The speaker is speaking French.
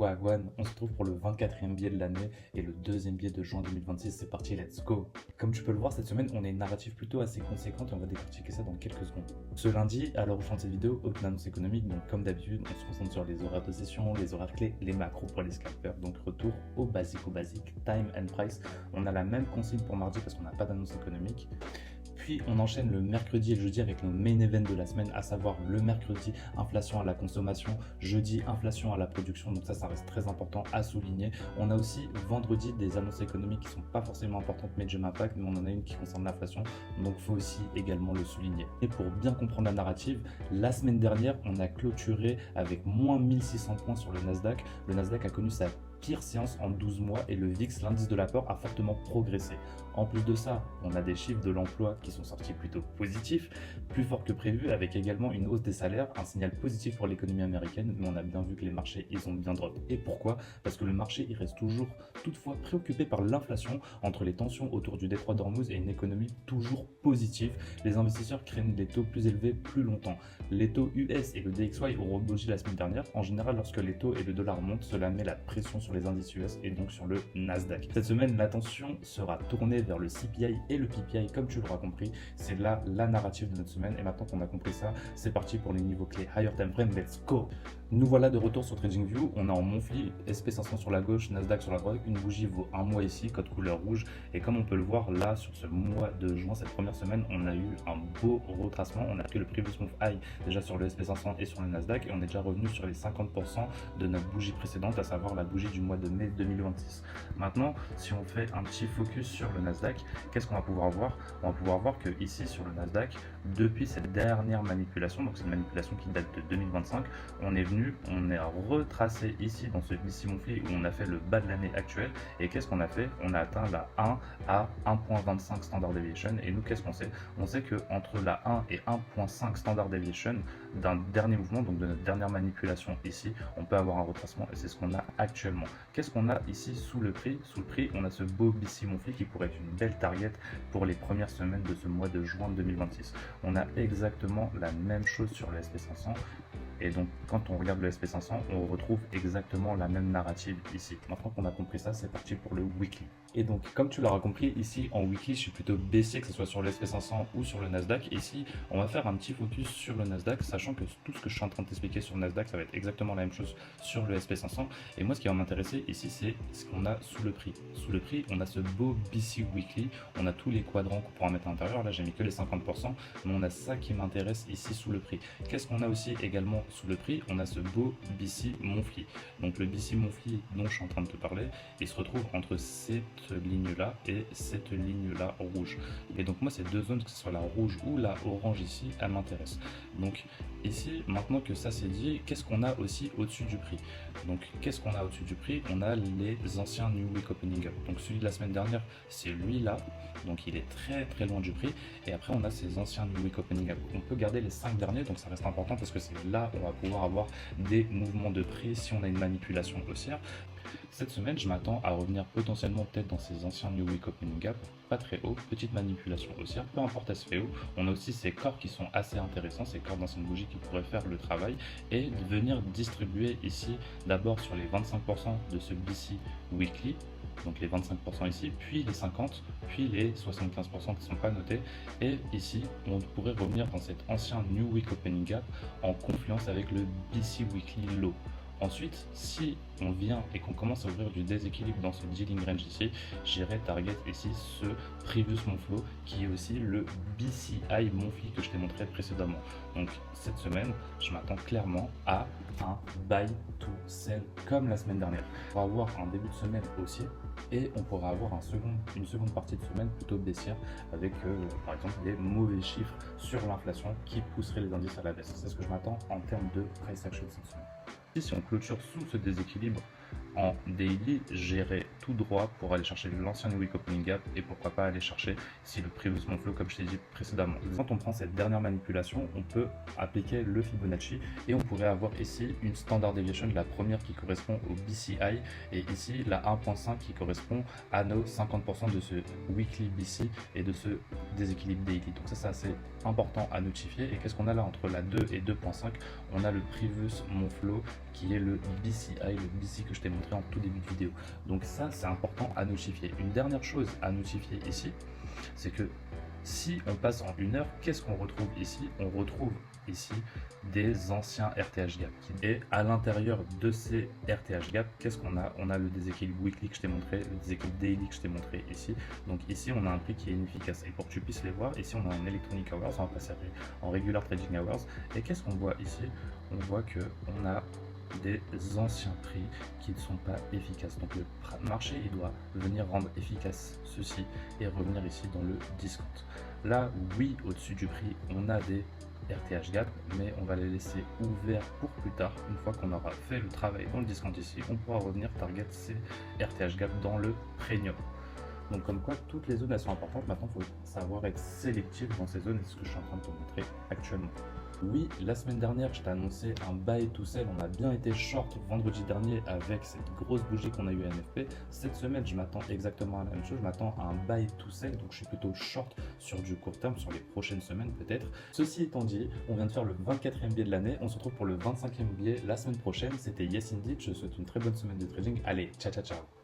Wagwan, on se retrouve pour le 24e billet de l'année et le deuxième billet de juin 2026. C'est parti, let's go. Comme tu peux le voir, cette semaine, on a une narrative plutôt assez conséquente et on va décortiquer ça dans quelques secondes. Ce lundi, à l'heure où je fais cette vidéo, aucune annonce économique. Donc, comme d'habitude, on se concentre sur les horaires de session, les horaires clés, les macros pour les scalpers. Donc, retour au basique, time and price. On a la même consigne pour mardi parce qu'on n'a pas d'annonce économique. Puis on enchaîne le mercredi et le jeudi avec nos main events de la semaine, à savoir le mercredi, inflation à la consommation, jeudi, inflation à la production, donc ça reste très important à souligner. On a aussi vendredi des annonces économiques qui sont pas forcément importantes, major impact, mais on en a une qui concerne l'inflation, donc il faut aussi également le souligner. Et pour bien comprendre la narrative, la semaine dernière, on a clôturé avec moins 1600 points sur le Nasdaq. Le Nasdaq a connu sa pire séance en 12 mois et le VIX, l'indice de l'apport, a fortement progressé. En plus de ça, on a des chiffres de l'emploi qui sont sortis plutôt positifs, plus forts que prévu, avec également une hausse des salaires, un signal positif pour l'économie américaine, mais on a bien vu que les marchés, ils ont bien drop. Et pourquoi? Parce que le marché, il reste toujours, toutefois, préoccupé par l'inflation, entre les tensions autour du détroit d'Ormuz et une économie toujours positive. Les investisseurs craignent des taux plus élevés plus longtemps. Les taux US et le DXY ont rebondi la semaine dernière. En général, lorsque les taux et le dollar montent, cela met la pression sur les indices US et donc sur le Nasdaq. Cette semaine, l'attention sera tournée vers le CPI et le PPI, comme tu l'auras compris. C'est là la narrative de notre semaine. Et maintenant qu'on a compris ça, c'est parti pour les niveaux clés. Higher time frame, let's go! Nous voilà de retour sur TradingView. On est en monthly, SP500 sur la gauche, Nasdaq sur la droite. Une bougie vaut un mois ici, code couleur rouge. Et comme on peut le voir là, sur ce mois de juin, cette première semaine, on a eu un beau retracement. On a pris le previous move high déjà sur le SP500 et sur le Nasdaq. Et on est déjà revenu sur les 50% de notre bougie précédente, à savoir la bougie du mois de mai 2026. Maintenant, si on fait un petit focus sur le Nasdaq, qu'est-ce qu'on va pouvoir voir? On va pouvoir voir que ici sur le Nasdaq, depuis cette dernière manipulation, donc c'est une manipulation qui date de 2025, on est retracé ici dans ce BC Monthly où on a fait le bas de l'année actuelle. Et qu'est-ce qu'on a fait? On a atteint la 1 à 1.25 standard deviation. Et nous, qu'est-ce qu'on sait? On sait que entre la 1 et 1.5 standard deviation d'un dernier mouvement, donc de notre dernière manipulation ici, on peut avoir un retracement et c'est ce qu'on a actuellement. Qu'est-ce qu'on a ici sous le prix? Sous le prix, on a ce beau BC Monthly qui pourrait être une belle target pour les premières semaines de ce mois de juin 2026. On a exactement la même chose sur le SP500. Et donc, quand on regarde le SP500, on retrouve exactement la même narrative ici. Maintenant qu'on a compris ça, c'est parti pour le weekly. Et donc, comme tu l'auras compris, ici en weekly, je suis plutôt baissier, que ce soit sur le SP500 ou sur le Nasdaq. Ici, on va faire un petit focus sur le Nasdaq, sachant que tout ce que je suis en train de t'expliquer sur le Nasdaq, ça va être exactement la même chose sur le SP500. Et moi, ce qui va m'intéresser ici, c'est ce qu'on a sous le prix. Sous le prix, on a ce beau BC Weekly, on a tous les quadrants qu'on pourra mettre à l'intérieur. Là, j'ai mis que les 50%, mais on a ça qui m'intéresse ici sous le prix. Qu'est-ce qu'on a aussi également sous le prix? On a ce beau BC Monthly. Donc le BC Monthly dont je suis en train de te parler, il se retrouve entre cette ligne là et cette ligne là rouge. Et donc moi, ces deux zones, que ce soit la rouge ou la orange ici, elles m'intéressent. Donc ici, maintenant que ça c'est dit, qu'est-ce qu'on a aussi au-dessus du prix? Donc qu'est-ce qu'on a au-dessus du prix? On a les anciens New Week Opening Up. Donc celui de la semaine dernière, c'est lui là, donc il est très loin du prix. Et après on a ces anciens New Week Opening Up. On peut garder les 5 derniers, donc ça reste important parce que c'est là on va pouvoir avoir des mouvements de prix si on a une manipulation haussière. Cette semaine, je m'attends à revenir potentiellement peut-être dans ces anciens New Week Opening Gap, pas très haut, petite manipulation haussière, peu importe elle se fait où. On a aussi ces corps qui sont assez intéressants, ces corps d'ancienne bougie qui pourraient faire le travail et venir distribuer ici d'abord sur les 25% de ce BC Weekly, donc les 25% ici, puis les 50%, puis les 75% qui ne sont pas notés. Et ici, on pourrait revenir dans cet ancien New Week Opening Gap en confluence avec le BC Weekly Low. Ensuite, si on vient et qu'on commence à ouvrir du déséquilibre dans ce dealing range ici, j'irai target ici ce previous monthly qui est aussi le BCI monthly que je t'ai montré précédemment. Donc cette semaine, je m'attends clairement à un buy to sell comme la semaine dernière. On va avoir un début de semaine haussier et on pourra avoir une seconde partie de semaine plutôt baissière avec par exemple des mauvais chiffres sur l'inflation qui pousseraient les indices à la baisse. C'est ce que je m'attends en termes de price action cette semaine. Si on clôture sous ce déséquilibre en daily, j'irai tout droit pour aller chercher l'ancien New Week Opening Gap et pourquoi pas aller chercher ici le Previous Month Low comme je t'ai dit précédemment. Quand on prend cette dernière manipulation, on peut appliquer le Fibonacci et on pourrait avoir ici une Standard Deviation, la première qui correspond au BCI et ici la 1.5 qui correspond à nos 50% de ce Weekly BC et de ce déséquilibre daily. Donc ça c'est assez important à notifier. Et qu'est-ce qu'on a là entre la 2 et 2.5? On a le Previous Month Low qui est le BCI, le BC que je t'ai montré en tout début de vidéo. Donc ça c'est important à notifier. Une dernière chose à notifier ici, c'est que si on passe en 1 heure, qu'est-ce qu'on retrouve ici? On retrouve ici des anciens RTH gap. Et à l'intérieur de ces RTH gap, qu'est-ce qu'on a? On a le déséquilibre weekly que je t'ai montré, le déséquilibre daily que je t'ai montré ici. Donc ici, on a un prix qui est inefficace. Et pour que tu puisses les voir, ici, on a un Electronic Hours, on va passer en Regular Trading Hours. Et qu'est-ce qu'on voit ici? On voit qu'on a des anciens prix qui ne sont pas efficaces. Donc le marché il doit venir rendre efficace ceci et revenir ici dans le discount. Là oui, au-dessus du prix on a des RTH gap, mais on va les laisser ouverts pour plus tard. Une fois qu'on aura fait le travail dans le discount ici, on pourra revenir target ces RTH gap dans le premium. Donc comme quoi toutes les zones elles sont importantes. Maintenant il faut savoir être sélectif dans ces zones et c'est ce que je suis en train de te montrer actuellement. Oui, la semaine dernière, je t'ai annoncé un buy to sell. On a bien été short vendredi dernier avec cette grosse bougie qu'on a eu à NFP. Cette semaine, je m'attends exactement à la même chose. Je m'attends à un buy to sell. Donc, je suis plutôt short sur du court terme, sur les prochaines semaines peut-être. Ceci étant dit, on vient de faire le 24e biais de l'année. On se retrouve pour le 25e biais la semaine prochaine. C'était Yes Indeed. Je te souhaite une très bonne semaine de trading. Allez, ciao, ciao, ciao.